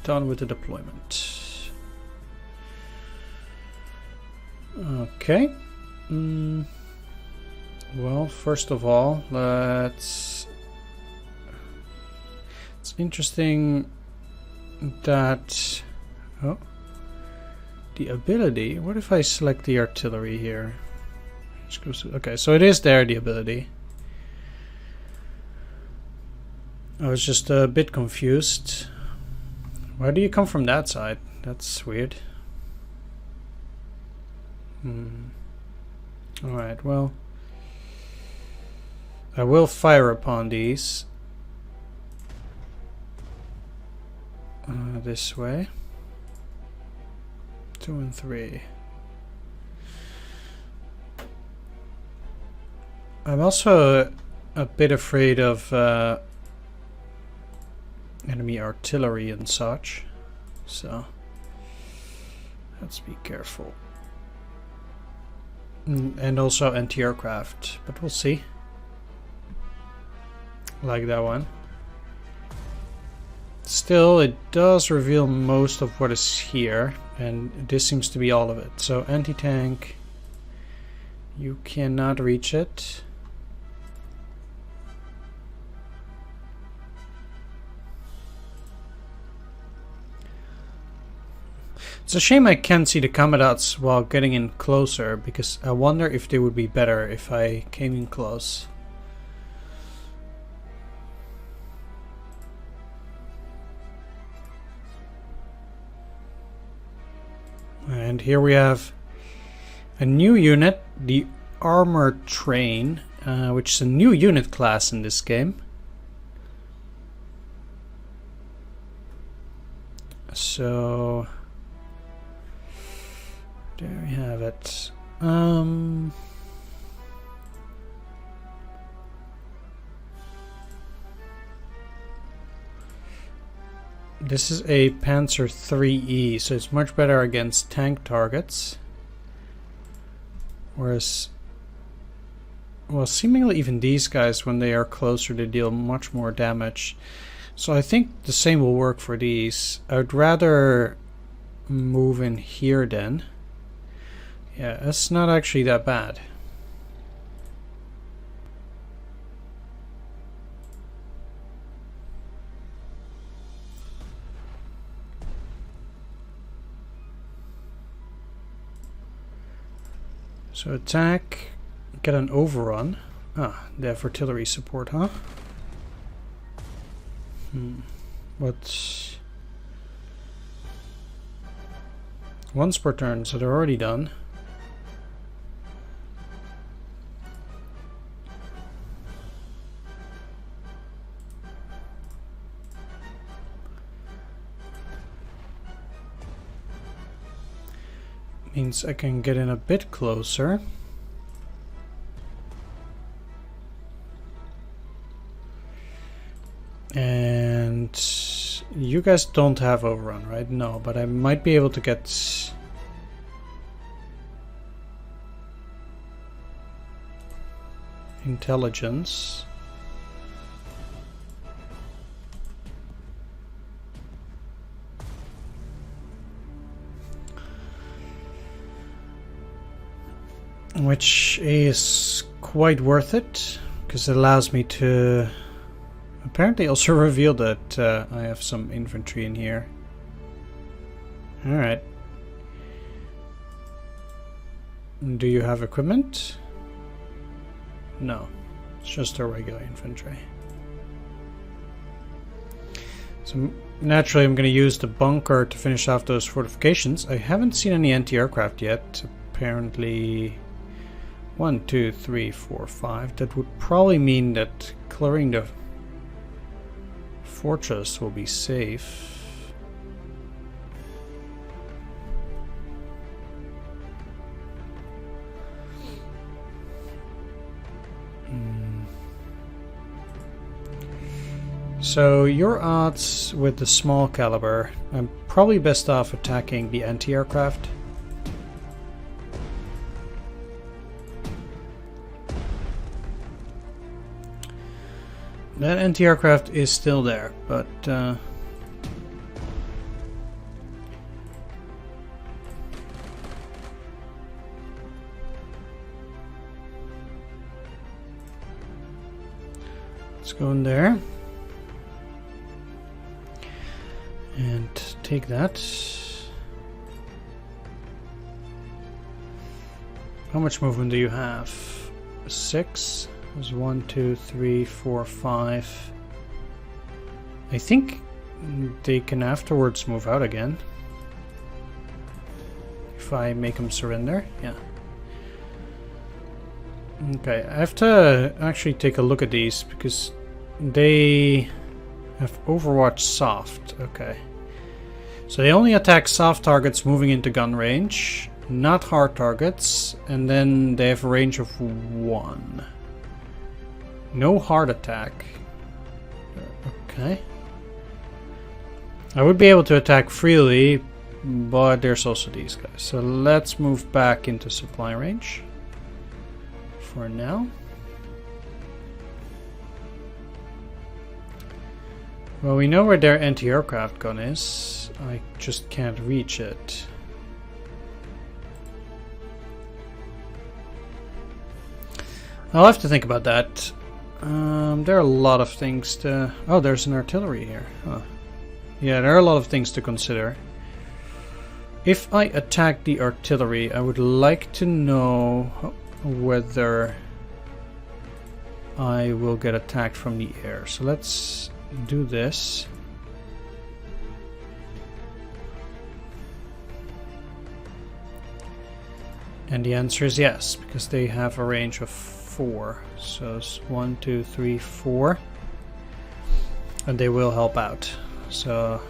Done with the deployment. Okay. Well, first of all, it's interesting that the ability. What if I select the artillery here? Okay, so it is there, the ability. I was just a bit confused. Why do you come from that side? That's weird. Alright, well, I will fire upon these this way. 2 and 3. I'm also a bit afraid of enemy artillery and such, so let's be careful. And also anti-aircraft, but we'll see. Like that one. Still, it does reveal most of what is here, and this seems to be all of it. So anti-tank, you cannot reach it. It's a shame I can't see the combat dots while getting in closer, because I wonder if they would be better if I came in close. And here we have a new unit, the Armored Train, which is a new unit class in this game. So there we have it. This is a Panzer IIIe, so it's much better against tank targets. Whereas, well, seemingly even these guys, when they are closer, they deal much more damage. So I think the same will work for these. I would rather move in here then. Yeah, it's not actually that bad. So attack, get an overrun. Ah, they have artillery support, huh? What? Once per turn, so they're already done. Means I can get in a bit closer. And you guys don't have overrun, right? No, but I might be able to get intelligence. Which is quite worth it, because it allows me to apparently also reveal that I have some infantry in here. Alright. Do you have equipment? No, it's just a regular infantry. So naturally I'm going to use the bunker to finish off those fortifications. I haven't seen any anti-aircraft yet. Apparently 1, 2, 3, 4, 5. That would probably mean that clearing the fortress will be safe. So your odds with the small caliber, I'm probably best off attacking the anti-aircraft. That anti-aircraft is still there, but Let's go in there. And take that. How much movement do you have? 6. There's 1, 2, 3, 4, 5. I think they can afterwards move out again. If I make them surrender, yeah. Okay, I have to actually take a look at these because they have Overwatch soft. Okay. So they only attack soft targets moving into gun range, not hard targets, and then they have a range of 1. No hard attack. Okay. I would be able to attack freely, but there's also these guys. So let's move back into supply range for now. Well, we know where their anti-aircraft gun is. I just can't reach it. I'll have to think about that. There are a lot of things to... Oh, there's an artillery here. Huh. Yeah, there are a lot of things to consider. If I attack the artillery, I would like to know whether I will get attacked from the air. So let's do this. And the answer is yes, because they have a range of 4. So it's 1, 2, 3, 4. And they will help out. So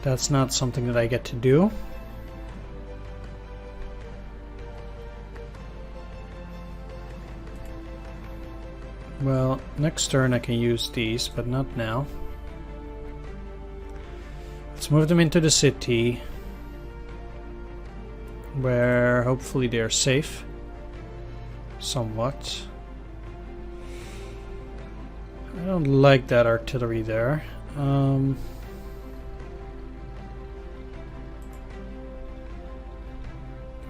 that's not something that I get to do. Well, next turn I can use these, but not now. Let's move them into the city, where hopefully they're safe. Somewhat. I don't like that artillery there.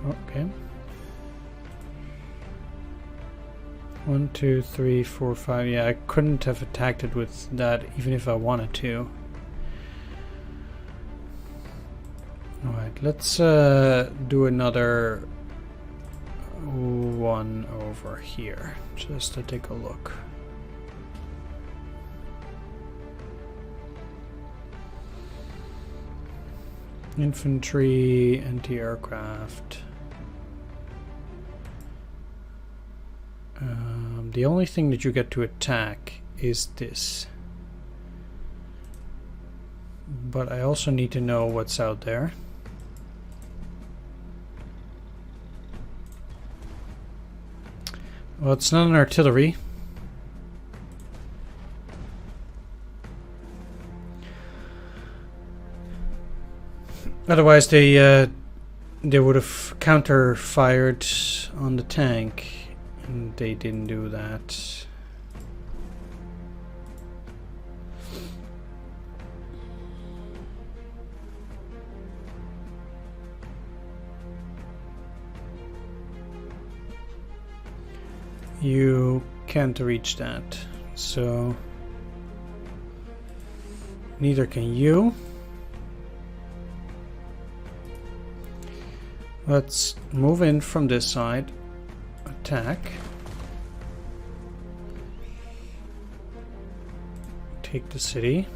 Okay. 1, 2, 3, 4, 5. Yeah, I couldn't have attacked it with that even if I wanted to. Alright, let's do another one over here just to take a look. Infantry, anti-aircraft. The only thing that you get to attack is this. But I also need to know what's out there. Well, it's not an artillery. Otherwise they would have counter-fired on the tank, and they didn't do that. You can't reach that, so neither can you. Let's move in from this side, attack, take the city.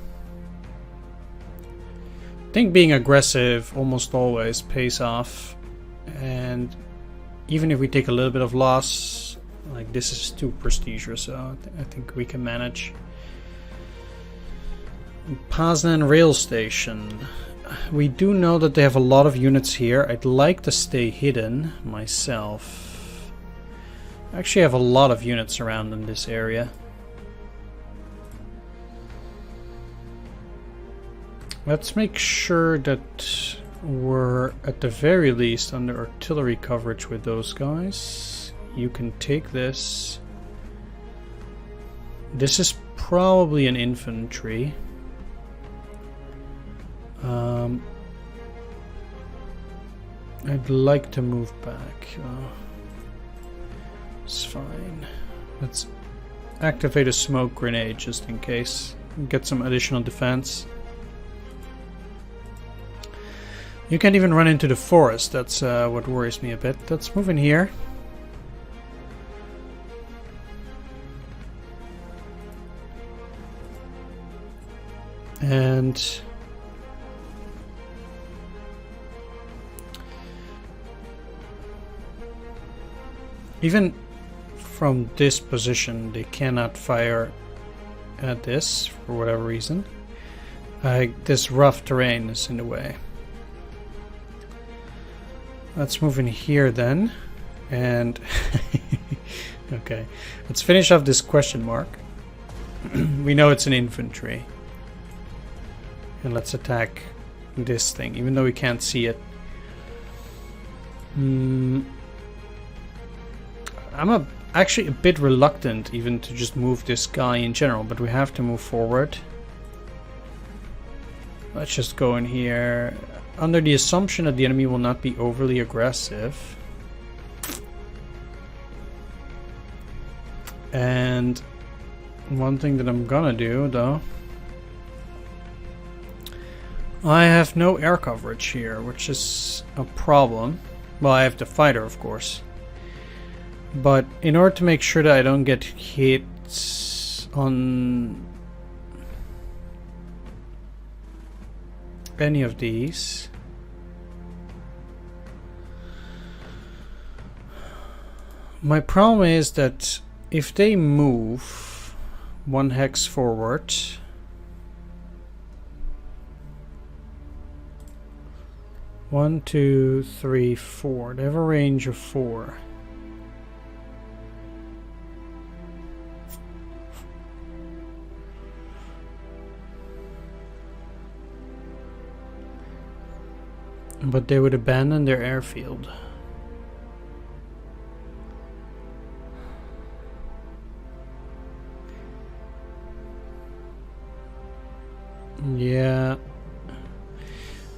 I think being aggressive almost always pays off, and even if we take a little bit of loss, like this is too prestigious, so I think we can manage. Poznan rail station. We do know that they have a lot of units here. I'd like to stay hidden myself. I actually have a lot of units around in this area. Let's make sure that we're at the very least under artillery coverage with those guys. You can take this. This is probably an infantry. I'd like to move back. It's fine. Let's activate a smoke grenade just in case. Get some additional defense. You can't even run into the forest. That's what worries me a bit. Let's move in here. And even from this position, they cannot fire at this for whatever reason. This rough terrain is in the way. Let's move in here then, and okay, let's finish off this question mark. We know it's an infantry, and let's attack this thing, even though we can't see it. I'm actually a bit reluctant even to just move this guy in general, but we have to move forward. Let's just go in here under the assumption that the enemy will not be overly aggressive. And one thing that I'm gonna do though, I have no air coverage here, which is a problem. Well, I have the fighter, of course. But in order to make sure that I don't get hit on any of these, my problem is that if they move one hex forward, one, two, three, four. They have a range of 4. But they would abandon their airfield. Yeah.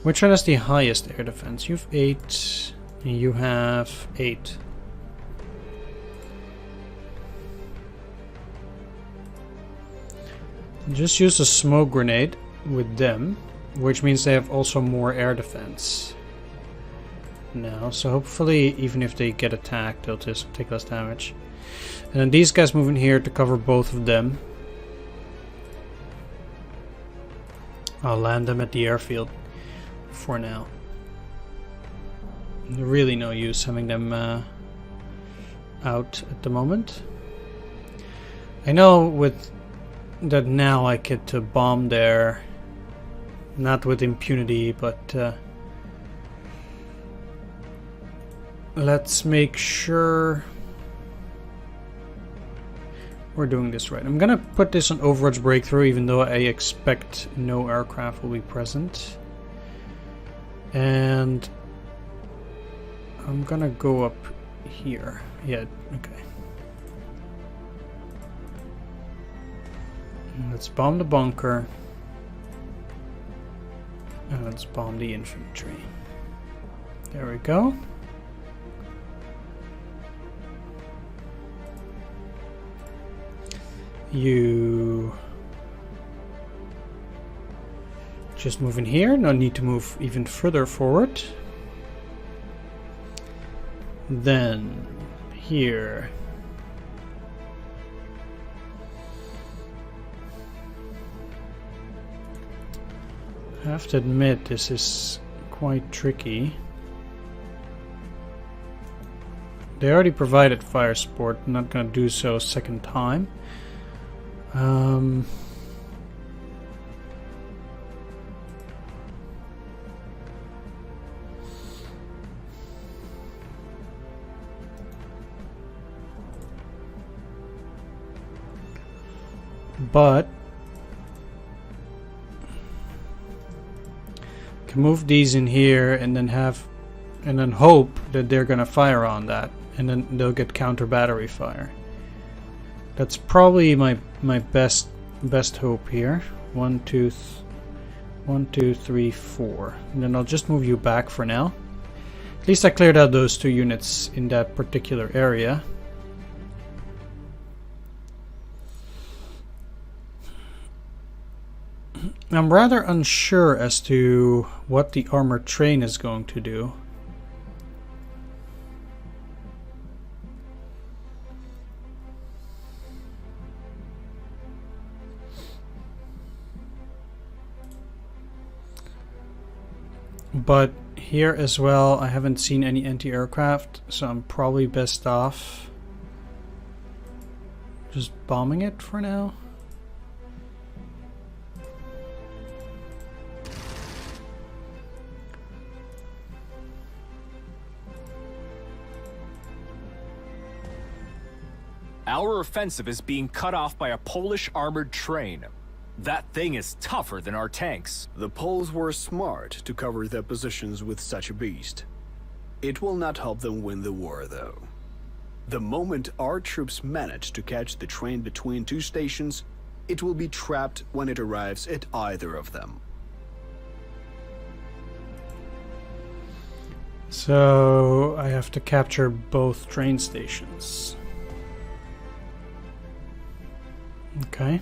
Which one has the highest air defense? You have 8. And you have 8. Just use a smoke grenade with them, which means they have also more air defense now. So hopefully, even if they get attacked, they'll just take less damage. And then these guys move in here to cover both of them. I'll land them at the airfield for now. Really no use having them out at the moment. I know with that now I get to bomb there, not with impunity, but let's make sure we're doing this right. I'm gonna put this on Overwatch Breakthrough, even though I expect no aircraft will be present. And I'm gonna go up here. Yeah, okay. Let's bomb the bunker. And let's bomb the infantry. There we go. You just move in here. No need to move even further forward. Then here. I have to admit this is quite tricky. They already provided fire support. I'm not gonna do so a second time. But can move these in here and then hope that they're gonna fire on that, and then they'll get counter battery fire. That's probably my best hope here. 1, 2, 3, 4, and then I'll just move you back for now. At least I cleared out those 2 units in that particular area. I'm rather unsure as to what the armored train is going to do. But here as well, I haven't seen any anti-aircraft, so I'm probably best off just bombing it for now. Our offensive is being cut off by a Polish armored train. That thing is tougher than our tanks. The Poles were smart to cover their positions with such a beast. It will not help them win the war, though. The moment our troops manage to catch the train between two stations, it will be trapped when it arrives at either of them. So I have to capture both train stations. Okay.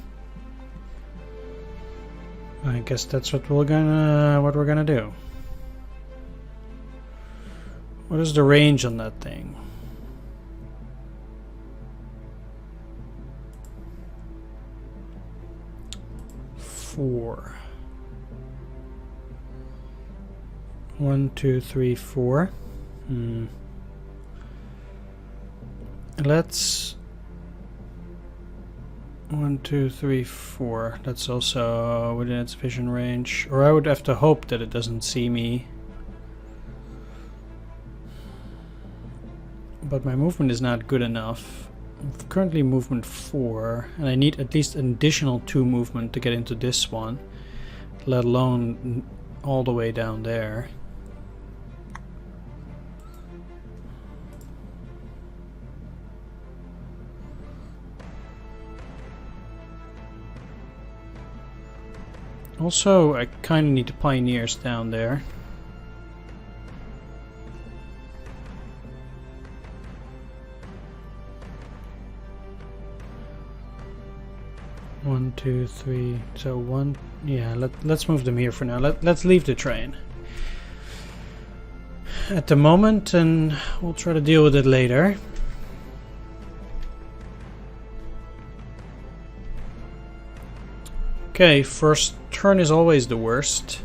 I guess that's what we're gonna do. What is the range on that thing? Four. 1, 2, 3, 4. Let's 1, 2, 3, 4. That's also within its vision range. Or I would have to hope that it doesn't see me. But my movement is not good enough. I'm currently movement 4, and I need at least an additional 2 movement to get into this one, let alone all the way down there. Also, I kind of need the pioneers down there. One, two, three. So one, yeah. Let's move them here for now. Let's leave the train at the moment, and we'll try to deal with it later. Okay, first turn is always the worst.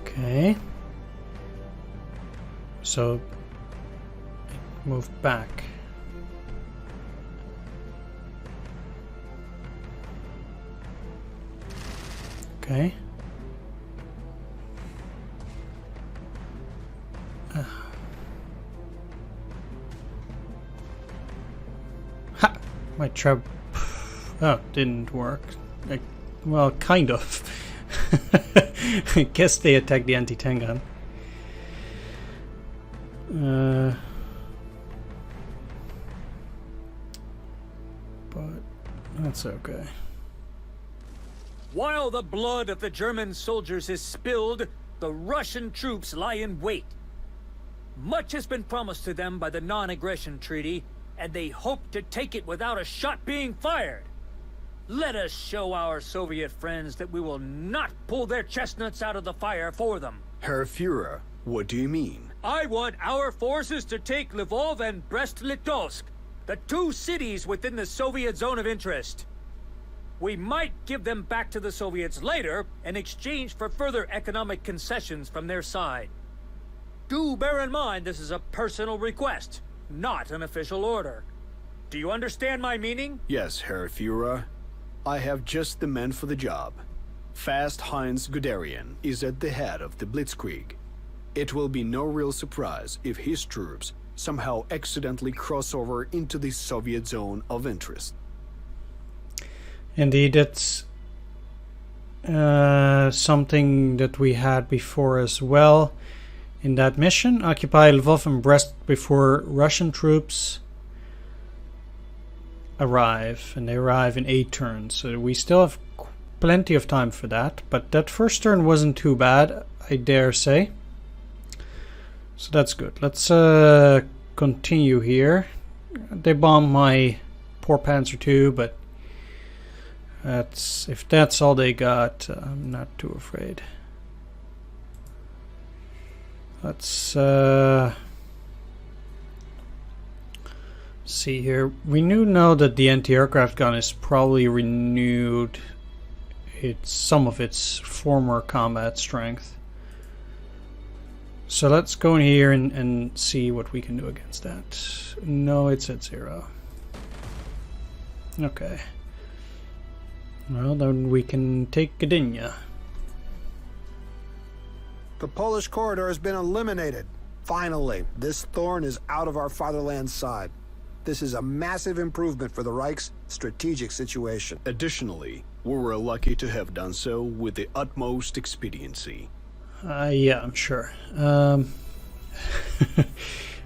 Okay. So move back. Okay. Ha! My trap. Oh, didn't work. Well, kind of. I guess they attacked the anti-tank gun. But that's okay. While the blood of the German soldiers is spilled, the Russian troops lie in wait. Much has been promised to them by the non-aggression treaty, and they hope to take it without a shot being fired. Let us show our Soviet friends that we will not pull their chestnuts out of the fire for them. Herr Führer, what do you mean? I want our forces to take Lvov and Brest-Litovsk, the 2 cities within the Soviet zone of interest. We might give them back to the Soviets later in exchange for further economic concessions from their side. Do bear in mind this is a personal request, not an official order. Do you understand my meaning? Yes, Herr Führer. I have just the man for the job. Fast Heinz Guderian is at the head of the Blitzkrieg. It will be no real surprise if his troops somehow accidentally cross over into the Soviet zone of interest. Indeed, that's something that we had before as well. In that mission, occupy Lvov and Brest before Russian troops arrive, and they arrive in 8 turns, so we still have plenty of time for that. But that first turn wasn't too bad, I dare say. So that's good. Let's continue here. They bombed my poor Panzer II, but if that's all they got, I'm not too afraid. Let's see here. We know that the anti-aircraft gun is probably renewed. It's some of its former combat strength. So let's go in here and see what we can do against that. No, it's at 0. Okay. Well, then we can take Gdynia. The Polish corridor has been eliminated. Finally, this thorn is out of our fatherland's side. This is a massive improvement for the Reich's strategic situation. Additionally, we were lucky to have done so with the utmost expediency. Yeah, I'm sure.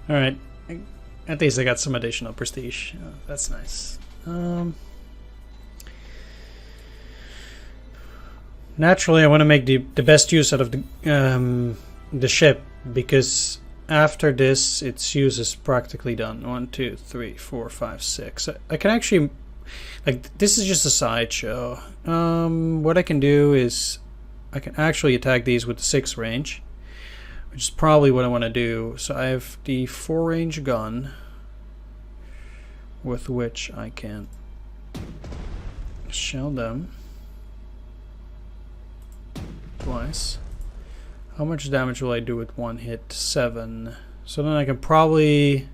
Alright. At least I got some additional prestige. That's nice. Naturally, I want to make the best use out of the ship, because after this, its use is practically done. 1, 2, 3, 4, 5, 6. I can actually, like, this is just a sideshow. What I can do is I can actually attack these with the 6 range, which is probably what I want to do. So I have the 4 range gun with which I can shell them twice. How much damage will I do with 1 hit? 7. So then I can probably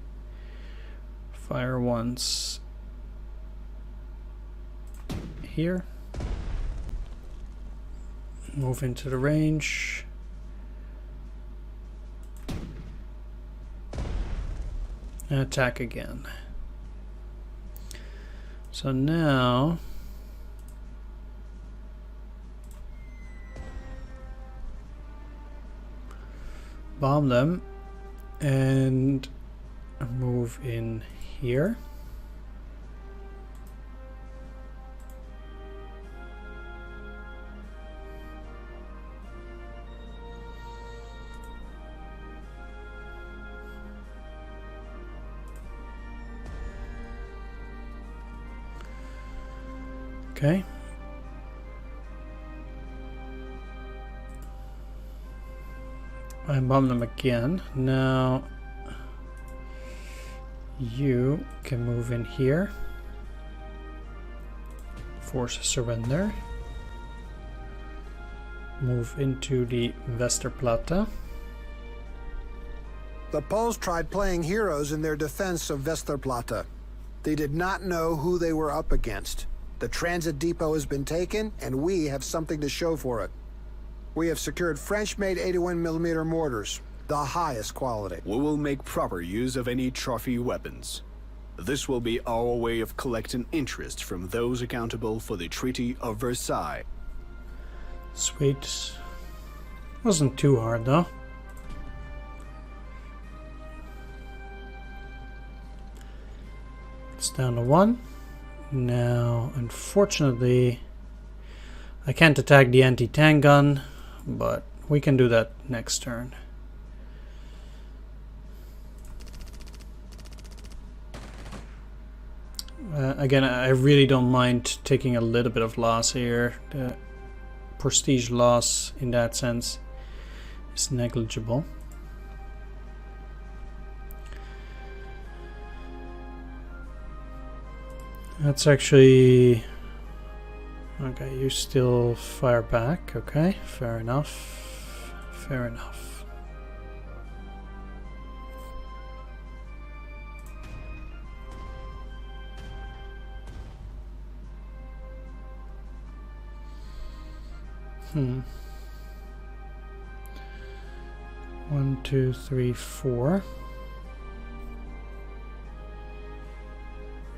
fire once here. Move into the range. And attack again. So now bomb them and move in here. Okay. I bomb them again. Now you can move in here. Force surrender. Move into the Westerplatte. The Poles tried playing heroes in their defense of Westerplatte. They did not know who they were up against. The transit depot has been taken, and we have something to show for it. We have secured French-made 81mm mortars, the highest quality. We will make proper use of any trophy weapons. This will be our way of collecting interest from those accountable for the Treaty of Versailles. Sweet. Wasn't too hard though. It's down to 1. Now, unfortunately, I can't attack the anti-tank gun, but we can do that next turn. Again, I really don't mind taking a little bit of loss here. The prestige loss in that sense is negligible. That's actually... Okay, you still fire back. Okay, fair enough. Fair enough. Hmm. 1, 2, 3, 4.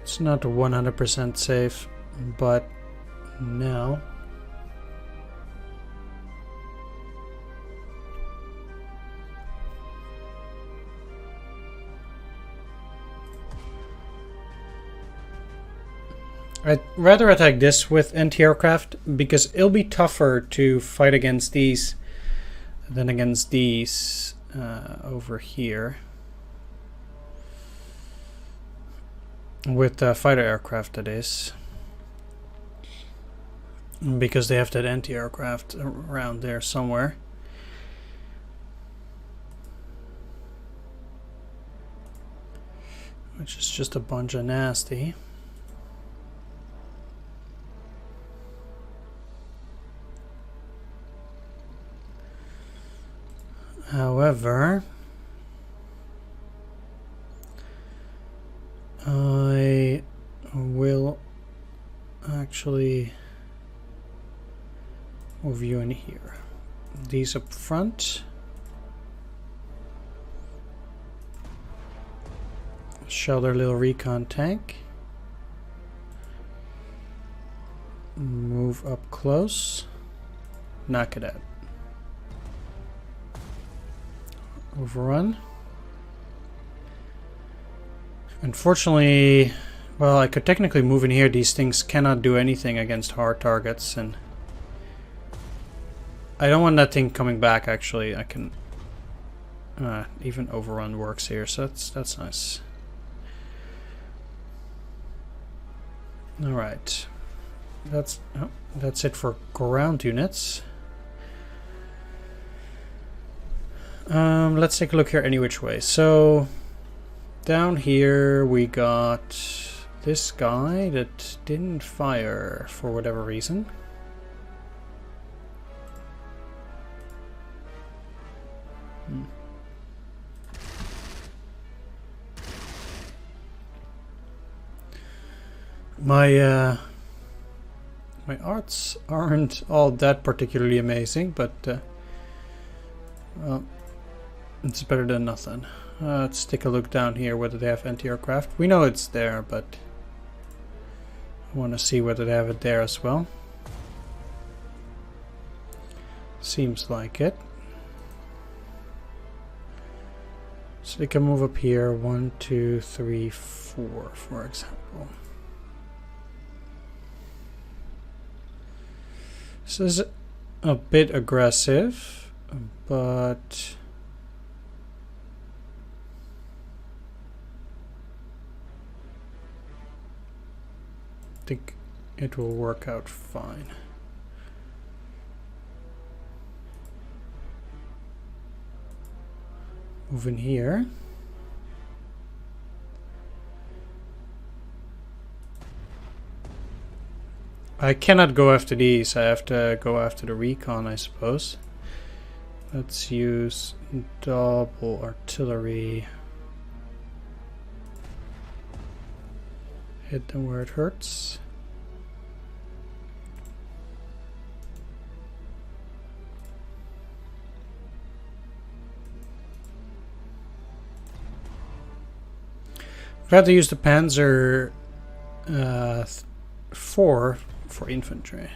It's not 100% safe, but now I'd rather attack this with anti-aircraft because it'll be tougher to fight against these than against these over here. With fighter aircraft, that is. because they have that anti-aircraft around there somewhere. Which is just a bunch of nasty. However, I will actually move you in here. These up front. Show their little recon tank. Move up close. Knock it out. Overrun. Unfortunately, well, I could technically move in here. These things cannot do anything against hard targets, and I don't want that thing coming back. Actually, I can even overrun works here, so that's nice. All right, that's it for ground units. Let's take a look here any which way. So down here we got this guy that didn't fire for whatever reason. My arts aren't all that particularly amazing, but well, it's better than nothing. Let's take a look down here whether they have anti-aircraft. We know it's there, but I want to see whether they have it there as well. Seems like it. So they can move up here. 1, 2, 3, 4, for example. So this is a bit aggressive, but I think it will work out fine. Move in here. I cannot go after these. I have to go after the recon, I suppose. Let's use double artillery. Hit them where it hurts. I've had to use the Panzer 4 for infantry.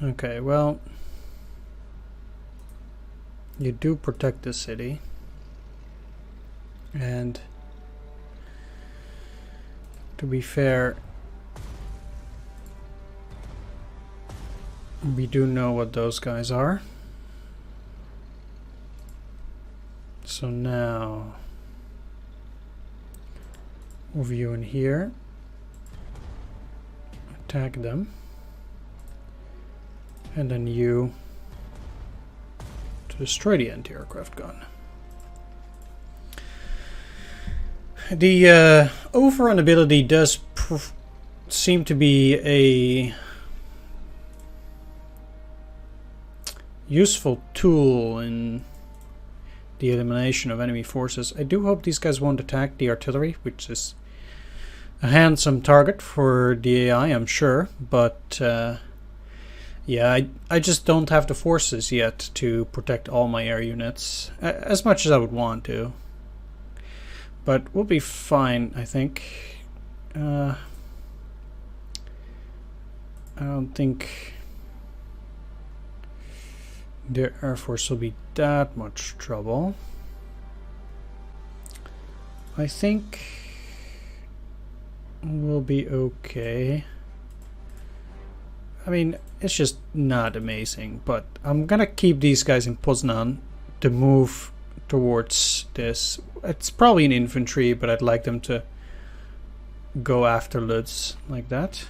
Okay, well, you do protect the city, and to be fair, we do know what those guys are. So now, move you in here, attack them, and then you to destroy the anti-aircraft gun. The overrun ability does seem to be a useful tool in the elimination of enemy forces. I do hope these guys won't attack the artillery, which is a handsome target for the AI, I'm sure, but yeah, I just don't have the forces yet to protect all my air units as much as I would want to. But we'll be fine, I think. I don't think the Air Force will be that much trouble. I think we'll be okay. I mean, it's just not amazing, but I'm gonna keep these guys in Poznan to move towards this. It's probably an infantry, but I'd like them to go after Lutz like that.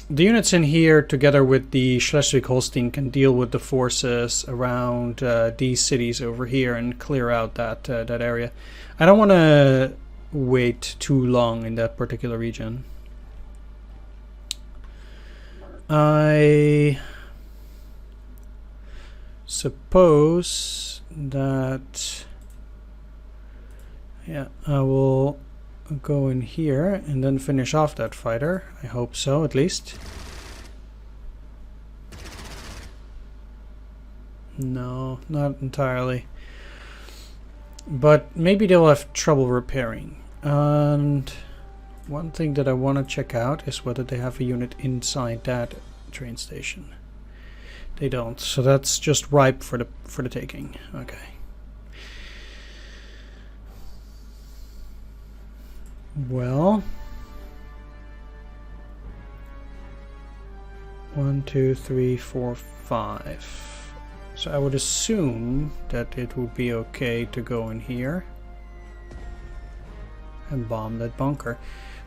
The units in here, together with the Schleswig-Holstein, can deal with the forces around these cities over here and clear out that that area. I don't want to wait too long in that particular region. I suppose that, yeah, I will go in here and then finish off that fighter. I hope so, at least. No, not entirely. But maybe they'll have trouble repairing. And one thing that I want to check out is whether they have a unit inside that train station. They don't, so that's just ripe for the taking. Okay. Well, 1, 2, 3, 4, 5. So I would assume that it would be okay to go in here and bomb that bunker.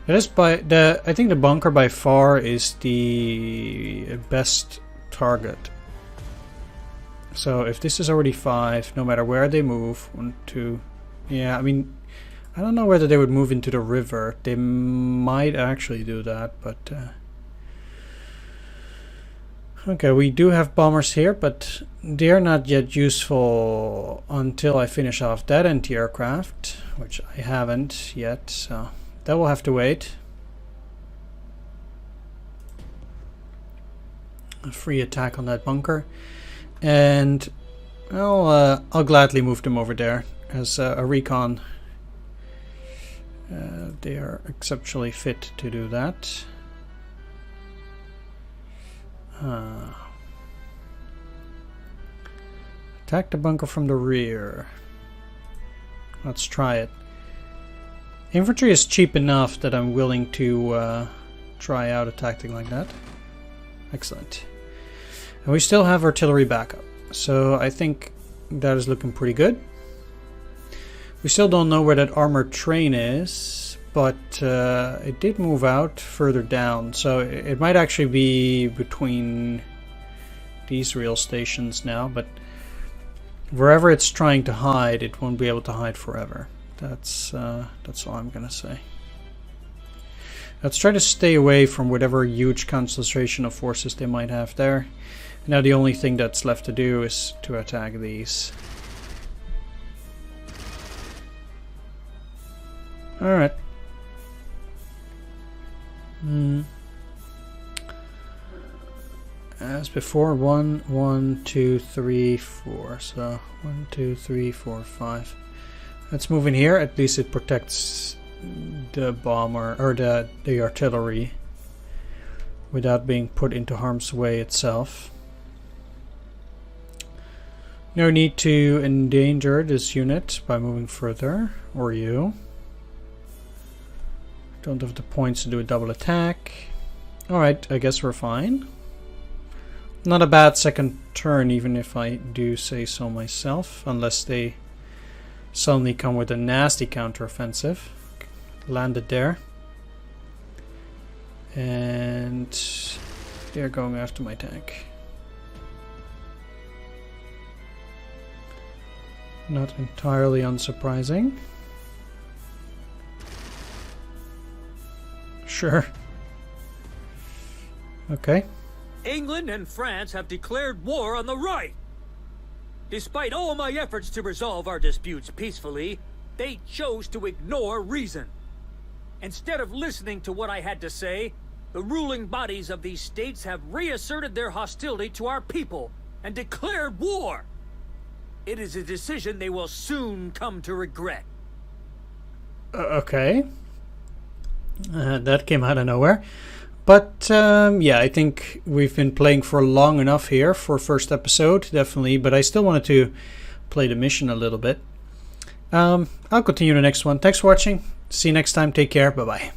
That is I think the bunker by far is the best target. So if this is already 5, no matter where they move, 1, 2, yeah, I mean, I don't know whether they would move into the river. They might actually do that, but okay, we do have bombers here, but they're not yet useful until I finish off that anti-aircraft, which I haven't yet, so that will have to wait. A free attack on that bunker, and I'll gladly move them over there as a recon. They are exceptionally fit to do that. Attack the bunker from the rear. Let's try it. Infantry is cheap enough that I'm willing to try out a tactic like that. Excellent. And we still have artillery backup, so I think that is looking pretty good. We still don't know where that armored train is, but it did move out further down, so it might actually be between these rail stations now, but wherever it's trying to hide, it won't be able to hide forever. That's all I'm gonna say. Let's try to stay away from whatever huge concentration of forces they might have there. Now the only thing that's left to do is to attack these. Alright. As before, 1, 1, 2, 3, 4. So 1, 2, 3, 4, 5. Let's move in here. At least it protects the bomber or the artillery without being put into harm's way itself. No need to endanger this unit by moving further, or you. Don't have the points to do a double attack. Alright, I guess we're fine. Not a bad second turn, even if I do say so myself, unless they suddenly come with a nasty counteroffensive. Landed there. And they're going after my tank. Not entirely unsurprising. Sure. Okay. England and France have declared war on the right. Despite all my efforts to resolve our disputes peacefully, they chose to ignore reason. Instead of listening to what I had to say, the ruling bodies of these states have reasserted their hostility to our people and declared war. It is a decision they will soon come to regret. Okay. That came out of nowhere. But yeah, I think we've been playing for long enough here for first episode, definitely. But I still wanted to play the mission a little bit. I'll continue the next one. Thanks for watching. See you next time. Take care. Bye-bye.